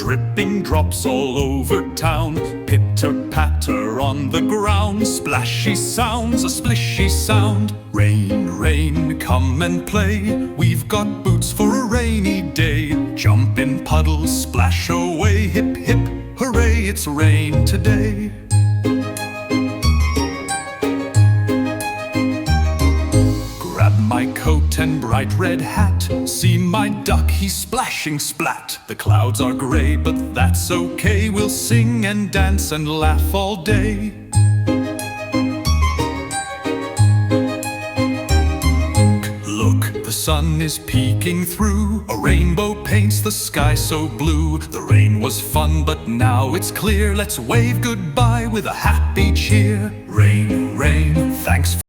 dripping drops all over town. Pitter-patter on the ground, splashy sounds, a splishy sound. Rain, rain, come and play, we've got boots for a rainy day. Jump in puddles, splash away, hip, hip, hooray, it's rain today. Grab my coat and bright red hat, see my duck, he's splashing splat. The clouds are gray, but that's okay, we'll sing and dance and laugh all day. Look, the sun is peeking through, a rainbow paints the sky so blue. The rain was fun, but now it's clear, let's wave goodbye with a happy cheer. Rain, rain, thanks for